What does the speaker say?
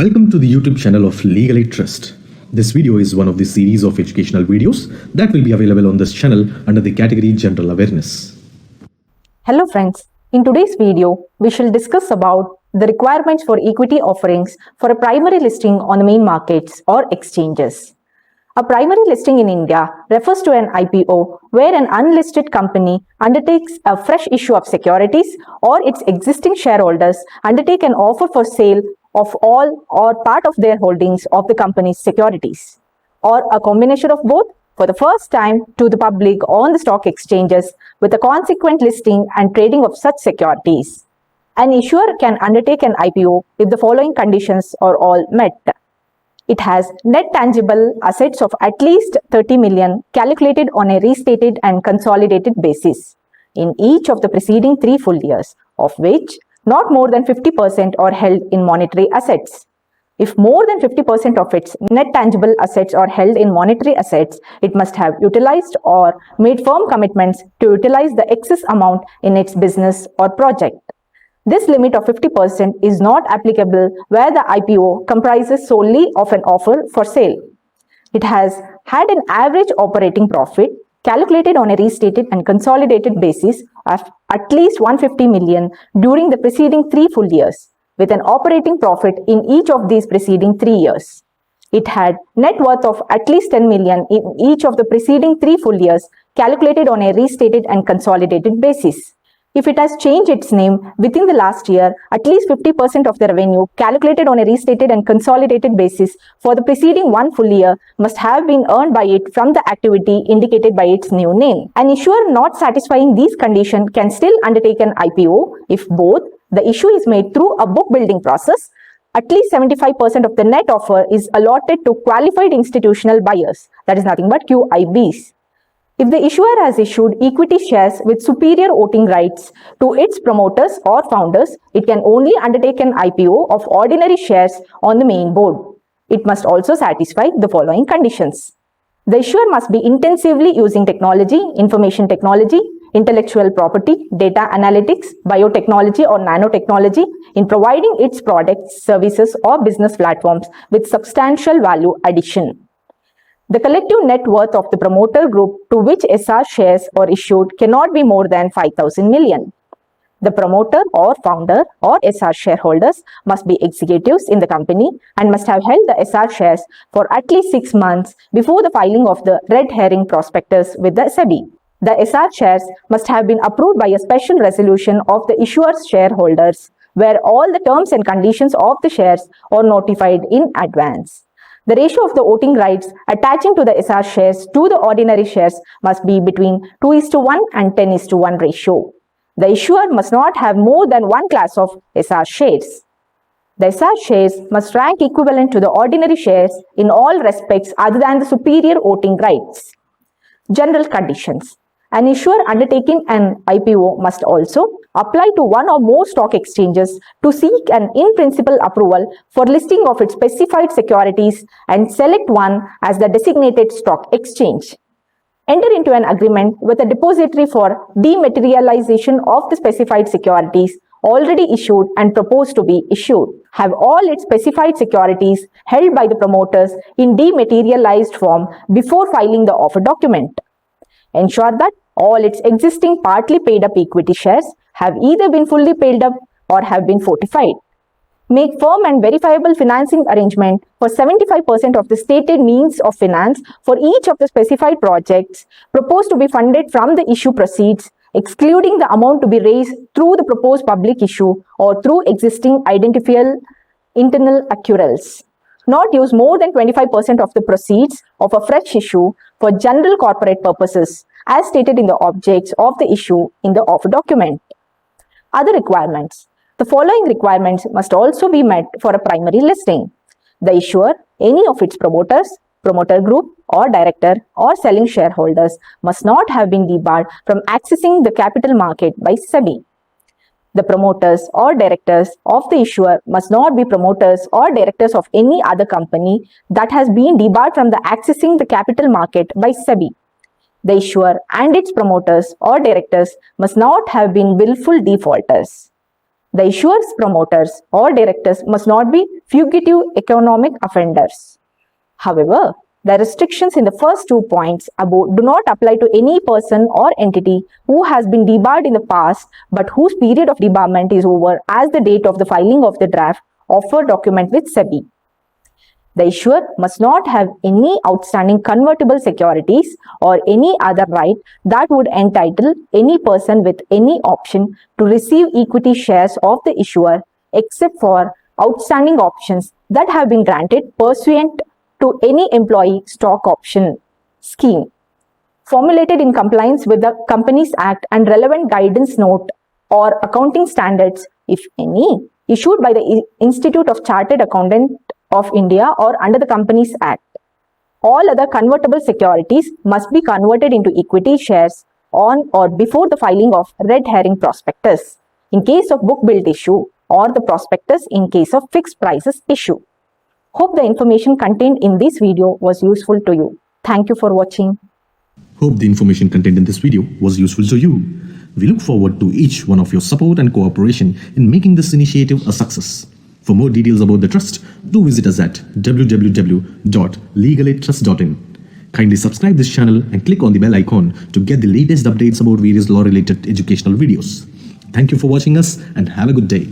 Welcome to the YouTube channel of Legally Trust. This video is one of the series of educational videos that will be available on this channel under the category General Awareness. Hello friends, in today's video, we shall discuss about the requirements for equity offerings for a primary listing on the main markets or exchanges. A primary listing in India refers to an IPO where an unlisted company undertakes a fresh issue of securities or its existing shareholders undertake an offer for sale of all or part of their holdings of the company's securities, or a combination of both for the first time to the public on the stock exchanges with a consequent listing and trading of such securities. An issuer can undertake an IPO if the following conditions are all met. It has net tangible assets of at least 30 million calculated on a restated and consolidated basis in each of the preceding 3 full years, of which not more than 50% are held in monetary assets. If more than 50% of its net tangible assets are held in monetary assets, it must have utilized or made firm commitments to utilize the excess amount in its business or project. This limit of 50% is not applicable where the IPO comprises solely of an offer for sale. It has had an average operating profit calculated on a restated and consolidated basis of at least 150 million during the preceding 3 full years, with an operating profit in each of these preceding 3 years. It had net worth of at least 10 million in each of the preceding 3 full years, calculated on a restated and consolidated basis. If it has changed its name within the last year, at least 50% of the revenue calculated on a restated and consolidated basis for the preceding 1 full year must have been earned by it from the activity indicated by its new name. An issuer not satisfying these conditions can still undertake an IPO if both the issue is made through a book building process, at least 75% of the net offer is allotted to qualified institutional buyers, that is nothing but QIBs. If the issuer has issued equity shares with superior voting rights to its promoters or founders, it can only undertake an IPO of ordinary shares on the main board. It must also satisfy the following conditions. The issuer must be intensively using technology, information technology, intellectual property, data analytics, biotechnology or nanotechnology in providing its products, services or business platforms with substantial value addition. The collective net worth of the promoter group to which SR shares are issued cannot be more than 5,000 million. The promoter or founder or SR shareholders must be executives in the company and must have held the SR shares for at least 6 months before the filing of the red herring prospectus with the SEBI. The SR shares must have been approved by a special resolution of the issuer's shareholders, where all the terms and conditions of the shares are notified in advance. The ratio of the voting rights attaching to the SR shares to the ordinary shares must be between 2:1 and 10:1 ratio. The issuer must not have more than one class of SR shares. The SR shares must rank equivalent to the ordinary shares in all respects other than the superior voting rights. General conditions. An issuer undertaking an IPO must also apply to one or more stock exchanges to seek an in-principle approval for listing of its specified securities and select one as the designated stock exchange. Enter into an agreement with a depository for dematerialization of the specified securities already issued and proposed to be issued. Have all its specified securities held by the promoters in dematerialized form before filing the offer document. Ensure that all its existing partly paid up equity shares have either been fully paid up or have been fortified. Make firm and verifiable financing arrangement for 75% of the stated means of finance for each of the specified projects proposed to be funded from the issue proceeds, excluding the amount to be raised through the proposed public issue or through existing identifiable internal accruals. Not use more than 25% of the proceeds of a fresh issue for general corporate purposes as stated in the objects of the issue in the offer document. Other requirements. The following requirements must also be met for a primary listing. The issuer, any of its promoters, promoter group or director or selling shareholders must not have been debarred from accessing the capital market by SEBI. The promoters or directors of the issuer must not be promoters or directors of any other company that has been debarred from the accessing the capital market by SEBI. The issuer and its promoters or directors must not have been willful defaulters. The issuer's promoters or directors must not be fugitive economic offenders. However, the restrictions in the first 2 points above do not apply to any person or entity who has been debarred in the past but whose period of debarment is over as the date of the filing of the draft offer document with SEBI. The issuer must not have any outstanding convertible securities or any other right that would entitle any person with any option to receive equity shares of the issuer except for outstanding options that have been granted pursuant to any employee stock option scheme formulated in compliance with the Companies Act and relevant guidance note or accounting standards, if any, issued by the Institute of Chartered Accountants of India or under the Companies Act. All other convertible securities must be converted into equity shares on or before the filing of red herring prospectus in case of book build issue or the prospectus in case of fixed prices issue. Hope the information contained in this video was useful to you. Thank you for watching. Hope the information contained in this video was useful to you. We look forward to each one of your support and cooperation in making this initiative a success. For more details about the trust, do visit us at www.legalaidtrust.in. Kindly subscribe this channel and click on the bell icon to get the latest updates about various law-related educational videos. Thank you for watching us and have a good day.